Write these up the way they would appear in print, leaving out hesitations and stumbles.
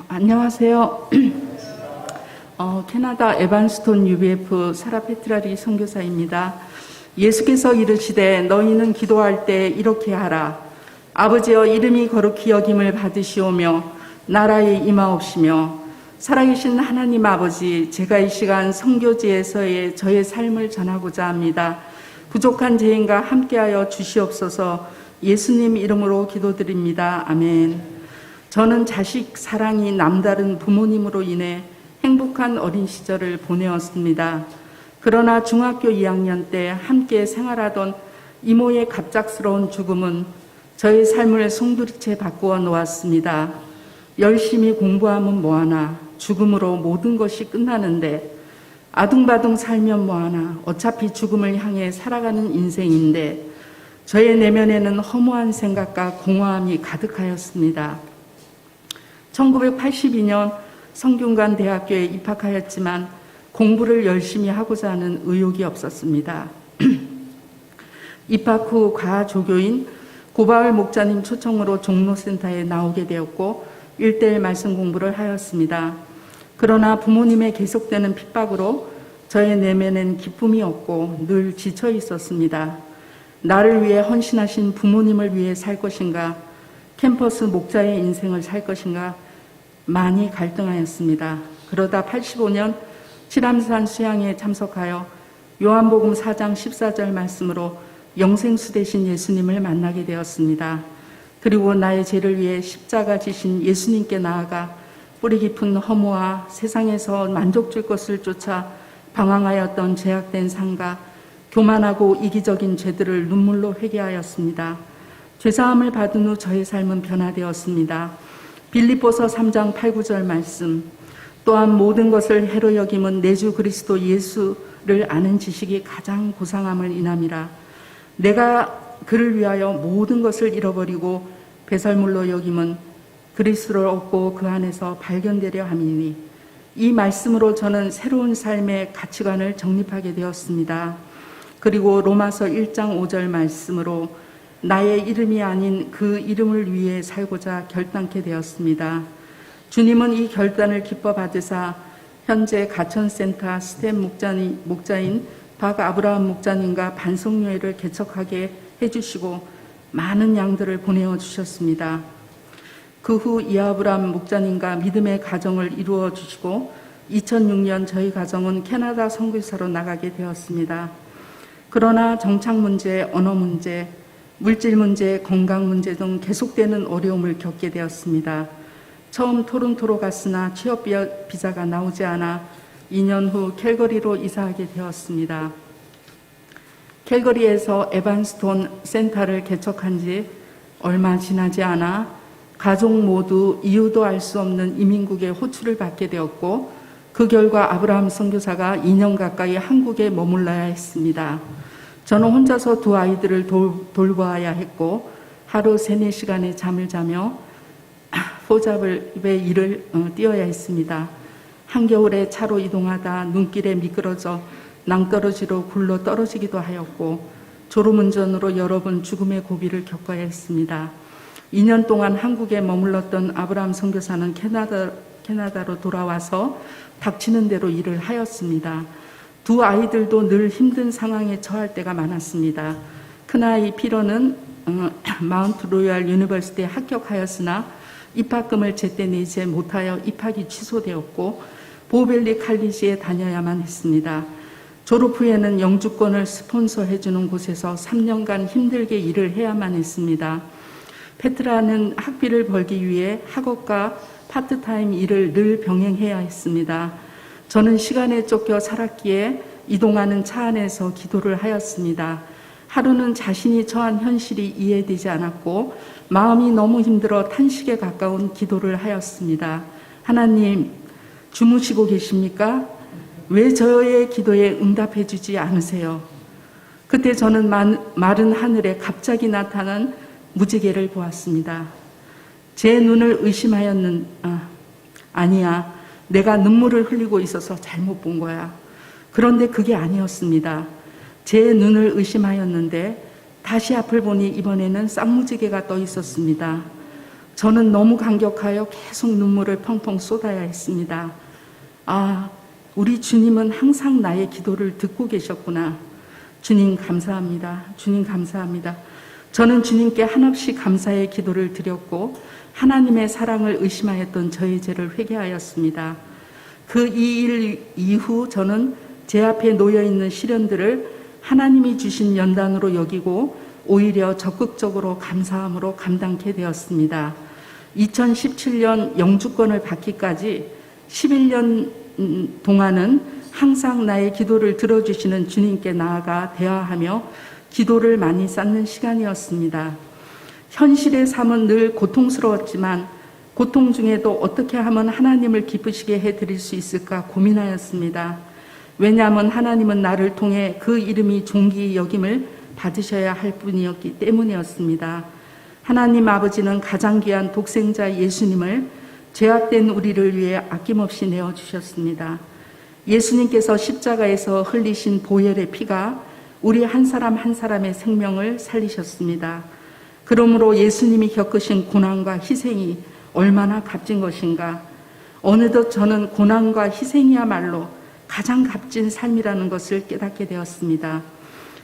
안녕하세요. 캐나다 에반스톤 UBF 사라 페트라리 선교사입니다. 예수께서 이르시되 너희는 기도할 때 이렇게 하라. 아버지여 이름이 거룩히 여김을 받으시오며 나라에 임하옵시며 살아계신 하나님 아버지, 제가 이 시간 선교지에서의 저의 삶을 전하고자 합니다. 부족한 죄인과 함께하여 주시옵소서. 예수님 이름으로 기도드립니다. 아멘. 저는 자식 사랑이 남다른 부모님으로 인해 행복한 어린 시절을 보내었습니다. 그러나 중학교 2학년 때 함께 생활하던 이모의 갑작스러운 죽음은 저의 삶을 송두리째 바꾸어 놓았습니다. 열심히 공부하면 뭐하나, 죽음으로 모든 것이 끝나는데 아둥바둥 살면 뭐하나, 어차피 죽음을 향해 살아가는 인생인데 저의 내면에는 허무한 생각과 공허함이 가득하였습니다. 1982년 성균관 대학교에 입학하였지만 공부를 열심히 하고자 하는 의욕이 없었습니다. 입학 후 가조교인 고바을 목사님 초청으로 종로센터에 나오게 되었고 1:1 말씀 공부를 하였습니다. 그러나 부모님의 계속되는 핍박으로 저의 내면엔 기쁨이 없고 늘 지쳐 있었습니다. 나를 위해 헌신하신 부모님을 위해 살 것인가, 캠퍼스 목자의 인생을 살 것인가 많이 갈등하였습니다. 그러다 85년 칠암산 수양에 참석하여 요한복음 4장 14절 말씀으로 영생수 되신 예수님을 만나게 되었습니다. 그리고 나의 죄를 위해 십자가 지신 예수님께 나아가 뿌리 깊은 허무와 세상에서 만족 줄 것을 쫓아 방황하였던 죄악된 삶과 교만하고 이기적인 죄들을 눈물로 회개하였습니다. 죄사함을 받은 후 저의 삶은 변화되었습니다. 빌립보서 3장 8, 9절 말씀, 또한 모든 것을 해로 여김은 내 주 그리스도 예수를 아는 지식이 가장 고상함을 인함이라. 내가 그를 위하여 모든 것을 잃어버리고 배설물로 여김은 그리스도를 얻고 그 안에서 발견되려 함이니, 이 말씀으로 저는 새로운 삶의 가치관을 정립하게 되었습니다. 그리고 로마서 1장 5절 말씀으로 나의 이름이 아닌 그 이름을 위해 살고자 결단케 되었습니다. 주님은 이 결단을 기뻐 받으사 현재 가천센터 스텝 목자인 박 아브라함 목자님과 반송교회를 개척하게 해주시고 많은 양들을 보내어 주셨습니다. 그 후 이아브람 목자님과 믿음의 가정을 이루어 주시고 2006년 저희 가정은 캐나다 선교사로 나가게 되었습니다. 그러나 정착 문제, 언어 문제, 물질 문제, 건강 문제 등 계속되는 어려움을 겪게 되었습니다. 처음 토론토로 갔으나 취업 비자가 나오지 않아 2년 후 캘거리로 이사하게 되었습니다. 캘거리에서 에반스톤 센터를 개척한 지 얼마 지나지 않아 가족 모두 이유도 알 수 없는 이민국의 호출을 받게 되었고, 그 결과 아브라함 선교사가 2년 가까이 한국에 머물러야 했습니다. 저는 혼자서 두 아이들을 돌보아야 했고 하루 3-4시간의 잠을 자며 포잡의 일을 뛰어야 했습니다. 한겨울에 차로 이동하다 눈길에 미끄러져 낭떠러지로 굴러 떨어지기도 하였고 졸음운전으로 여러 번 죽음의 고비를 겪어야 했습니다. 2년 동안 한국에 머물렀던 아브라함 선교사는 캐나다로 돌아와서 닥치는 대로 일을 하였습니다. 두 아이들도 늘 힘든 상황에 처할 때가 많았습니다. 큰아이 피러는 마운트 로얄 유니버시티에 합격하였으나 입학금을 제때 내지 못하여 입학이 취소되었고 보벨리 칼리지에 다녀야만 했습니다. 졸업 후에는 영주권을 스폰서해주는 곳에서 3년간 힘들게 일을 해야만 했습니다. 페트라는 학비를 벌기 위해 학업과 파트타임 일을 늘 병행해야 했습니다. 저는 시간에 쫓겨 살았기에 이동하는 차 안에서 기도를 하였습니다. 하루는 자신이 처한 현실이 이해되지 않았고 마음이 너무 힘들어 탄식에 가까운 기도를 하였습니다. 하나님, 주무시고 계십니까? 왜 저의 기도에 응답해 주지 않으세요? 그때 저는 마른 하늘에 갑자기 나타난 무지개를 보았습니다. 제 눈을 아니야, 내가 눈물을 흘리고 있어서 잘못 본 거야. 그런데 그게 아니었습니다. 제 눈을 의심하였는데 다시 앞을 보니 이번에는 쌍무지개가 떠 있었습니다. 저는 너무 감격하여 계속 눈물을 펑펑 쏟아야 했습니다. 아, 우리 주님은 항상 나의 기도를 듣고 계셨구나. 주님 감사합니다. 주님 감사합니다. 저는 주님께 한없이 감사의 기도를 드렸고 하나님의 사랑을 의심하였던 저의 죄를 회개하였습니다. 그 이 일 이후 저는 제 앞에 놓여있는 시련들을 하나님이 주신 연단으로 여기고 오히려 적극적으로 감사함으로 감당케 되었습니다. 2017년 영주권을 받기까지 11년 동안은 항상 나의 기도를 들어주시는 주님께 나아가 대화하며 기도를 많이 쌓는 시간이었습니다. 현실의 삶은 늘 고통스러웠지만 고통 중에도 어떻게 하면 하나님을 기쁘시게 해드릴 수 있을까 고민하였습니다. 왜냐하면 하나님은 나를 통해 그 이름이 존귀 여김을 받으셔야 할 뿐이었기 때문이었습니다. 하나님 아버지는 가장 귀한 독생자 예수님을 죄악된 우리를 위해 아낌없이 내어주셨습니다. 예수님께서 십자가에서 흘리신 보혈의 피가 우리 한 사람 한 사람의 생명을 살리셨습니다. 그러므로 예수님이 겪으신 고난과 희생이 얼마나 값진 것인가. 어느덧 저는 고난과 희생이야말로 가장 값진 삶이라는 것을 깨닫게 되었습니다.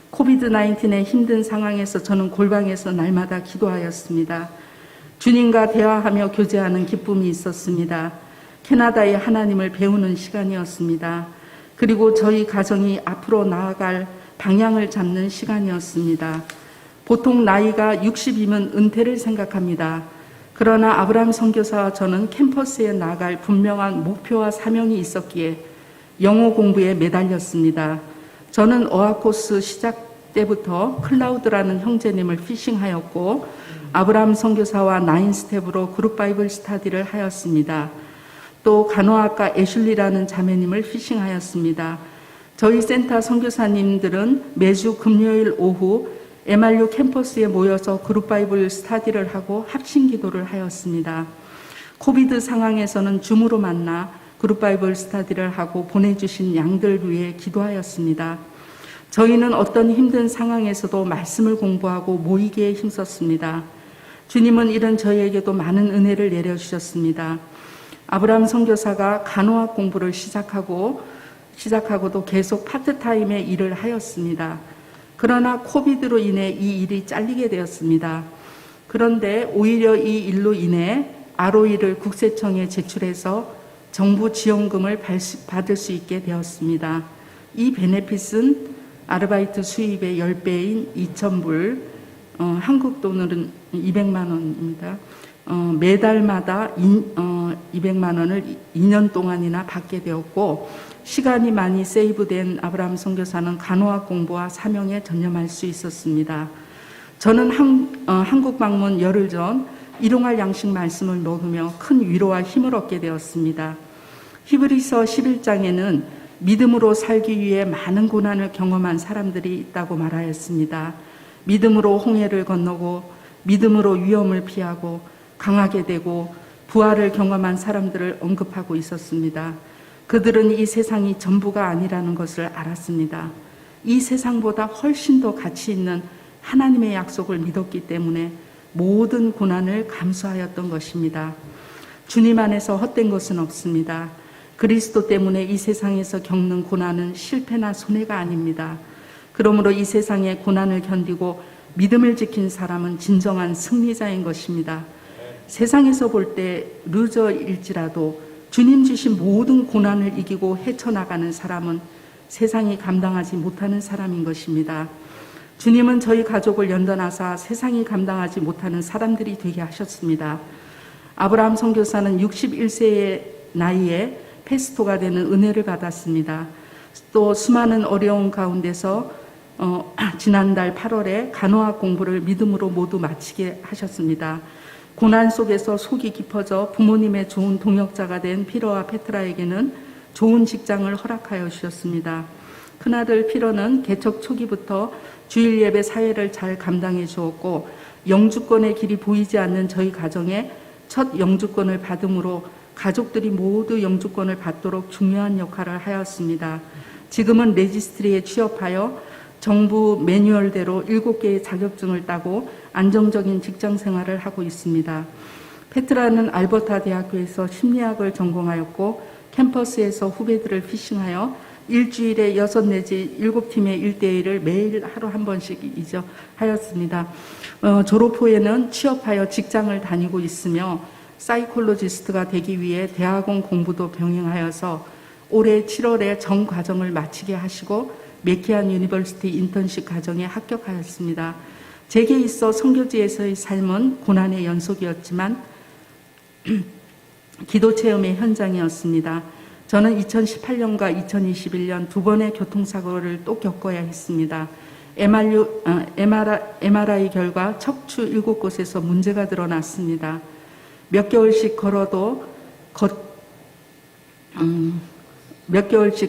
코비드-19의 힘든 상황에서 저는 골방에서 날마다 기도하였습니다. 주님과 대화하며 교제하는 기쁨이 있었습니다. 캐나다의 하나님을 배우는 시간이었습니다. 그리고 저희 가정이 앞으로 나아갈 방향을 잡는 시간이었습니다. 보통 나이가 60이면 은퇴를 생각합니다. 그러나 아브라함 선교사와 저는 캠퍼스에 나갈 분명한 목표와 사명이 있었기에 영어 공부에 매달렸습니다. 저는 어학 코스 시작 때부터 클라우드라는 형제님을 피싱하였고 아브라함 선교사와 9스텝으로 그룹 바이블 스터디를 하였습니다. 또 간호학과 애슐리라는 자매님을 피싱하였습니다. 저희 센터 선교사님들은 매주 금요일 오후 MRU 캠퍼스에 모여서 그룹 바이블 스터디를 하고 합심 기도를 하였습니다. 코비드 상황에서는 줌으로 만나 그룹 바이블 스터디를 하고 보내주신 양들 위해 기도하였습니다. 저희는 어떤 힘든 상황에서도 말씀을 공부하고 모이기에 힘썼습니다. 주님은 이런 저희에게도 많은 은혜를 내려주셨습니다. 아브라함 선교사가 간호학 공부를 시작하고도 계속 파트타임의 일을 하였습니다. 그러나 코비드로 인해 이 일이 잘리게 되었습니다. 그런데 오히려 이 일로 인해 ROE를 국세청에 제출해서 정부 지원금을 받을 수 있게 되었습니다. 이 베네핏은 아르바이트 수입의 10배인 2,000불, 한국 돈으로는 200만 원입니다. 매달마다 200만 원을 2년 동안이나 받게 되었고 시간이 많이 세이브된 아브라함 선교사는 간호학 공부와 사명에 전념할 수 있었습니다. 저는 한국 방문 열흘 전 일용할 양식 말씀을 먹으며 큰 위로와 힘을 얻게 되었습니다. 히브리서 11장에는 믿음으로 살기 위해 많은 고난을 경험한 사람들이 있다고 말하였습니다. 믿음으로 홍해를 건너고 믿음으로 위험을 피하고 강하게 되고 부활을 경험한 사람들을 언급하고 있었습니다. 그들은 이 세상이 전부가 아니라는 것을 알았습니다. 이 세상보다 훨씬 더 가치 있는 하나님의 약속을 믿었기 때문에 모든 고난을 감수하였던 것입니다. 주님 안에서 헛된 것은 없습니다. 그리스도 때문에 이 세상에서 겪는 고난은 실패나 손해가 아닙니다. 그러므로 이 세상의 고난을 견디고 믿음을 지킨 사람은 진정한 승리자인 것입니다. 세상에서 볼 때 루저일지라도 주님 주신 모든 고난을 이기고 헤쳐나가는 사람은 세상이 감당하지 못하는 사람인 것입니다. 주님은 저희 가족을 연단하사 세상이 감당하지 못하는 사람들이 되게 하셨습니다. 아브라함 선교사는 61세의 나이에 패스토가 되는 은혜를 받았습니다. 또 수많은 어려운 가운데서 지난달 8월에 간호학 공부를 믿음으로 모두 마치게 하셨습니다. 고난 속에서 속이 깊어져 부모님의 좋은 동역자가 된 피러와 페트라에게는 좋은 직장을 허락하여 주셨습니다. 큰아들 피러는 개척 초기부터 주일 예배 사회를 잘 감당해 주었고 영주권의 길이 보이지 않는 저희 가정에 첫 영주권을 받음으로 가족들이 모두 영주권을 받도록 중요한 역할을 하였습니다. 지금은 레지스트리에 취업하여 정부 매뉴얼대로 7개의 자격증을 따고 안정적인 직장 생활을 하고 있습니다. 페트라는 알버타 대학교에서 심리학을 전공하였고 캠퍼스에서 후배들을 피싱하여 일주일에 6 내지 7팀의 1대1을 매일 하루 한 번씩이죠 하였습니다. 졸업 후에는 취업하여 직장을 다니고 있으며 사이콜로지스트가 되기 위해 대학원 공부도 병행하여서 올해 7월에 전 과정을 마치게 하시고 맥키안 유니버시티 인턴십 과정에 합격하였습니다. 제게 있어 선교지에서의 삶은 고난의 연속이었지만 기도 체험의 현장이었습니다. 저는 2018년과 2021년 두 번의 교통사고를 또 겪어야 했습니다. MRI 결과 척추 7곳에서 문제가 드러났습니다. 몇 개월씩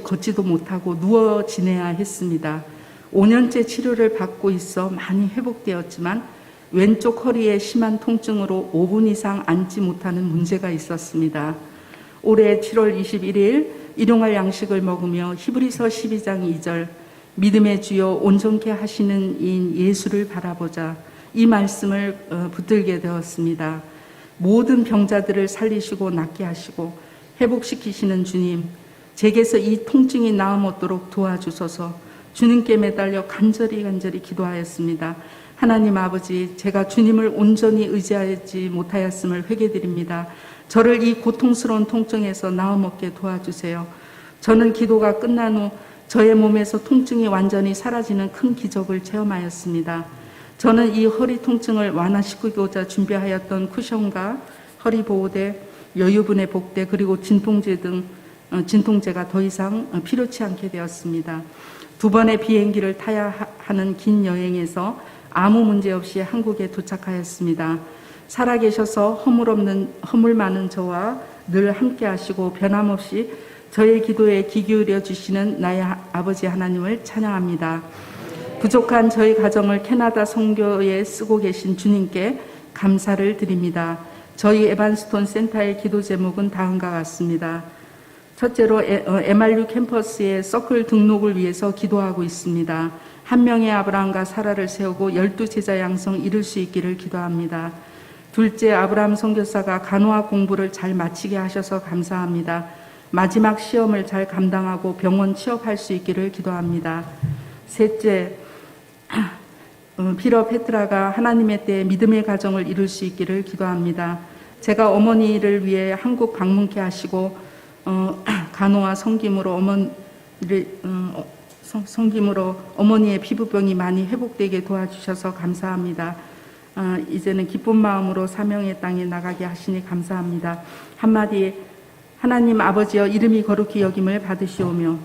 걷지도 못하고 누워 지내야 했습니다. 5년째 치료를 받고 있어 많이 회복되었지만 왼쪽 허리에 심한 통증으로 5분 이상 앉지 못하는 문제가 있었습니다. 올해 7월 21일 일용할 양식을 먹으며 히브리서 12장 2절 믿음의 주여 온전케 하시는 이인 예수를 바라보자 이 말씀을 붙들게 되었습니다. 모든 병자들을 살리시고 낫게 하시고 회복시키시는 주님, 제게서 이 통증이 나음 얻도록 도와주소서. 주님께 매달려 간절히 기도하였습니다. 하나님 아버지, 제가 주님을 온전히 의지하지 못하였음을 회개드립니다. 저를 이 고통스러운 통증에서 나음 얻게 도와주세요. 저는 기도가 끝난 후 저의 몸에서 통증이 완전히 사라지는 큰 기적을 체험하였습니다. 저는 이 허리 통증을 완화시키고자 준비하였던 쿠션과 허리 보호대, 여유분해 복대 그리고 진통제가 더 이상 필요치 않게 되었습니다. 2번의 비행기를 타야 하는 긴 여행에서 아무 문제 없이 한국에 도착하였습니다. 살아계셔서 허물 많은 저와 늘 함께 하시고 변함없이 저의 기도에 귀 기울여 주시는 나의 아버지 하나님을 찬양합니다. 부족한 저희 가정을 캐나다 선교에 쓰고 계신 주님께 감사를 드립니다. 저희 에반스톤 센터의 기도 제목은 다음과 같습니다. 첫째로 MRU 캠퍼스의 서클 등록을 위해서 기도하고 있습니다. 한 명의 아브라함과 사라를 세우고 12제자 양성 이룰 수 있기를 기도합니다. 둘째, 아브라함 선교사가 간호학 공부를 잘 마치게 하셔서 감사합니다. 마지막 시험을 잘 감당하고 병원 취업할 수 있기를 기도합니다. 셋째, 피러 페트라가 하나님의 때에 믿음의 가정을 이룰 수 있기를 기도합니다. 제가 어머니를 위해 한국 방문케 하시고 간호와 성김으로 어머니의 피부병이 많이 회복되게 도와주셔서 감사합니다. 이제는 기쁜 마음으로 사명의 땅에 나가게 하시니 감사합니다. 한마디, 하나님 아버지여 이름이 거룩히 여김을 받으시오며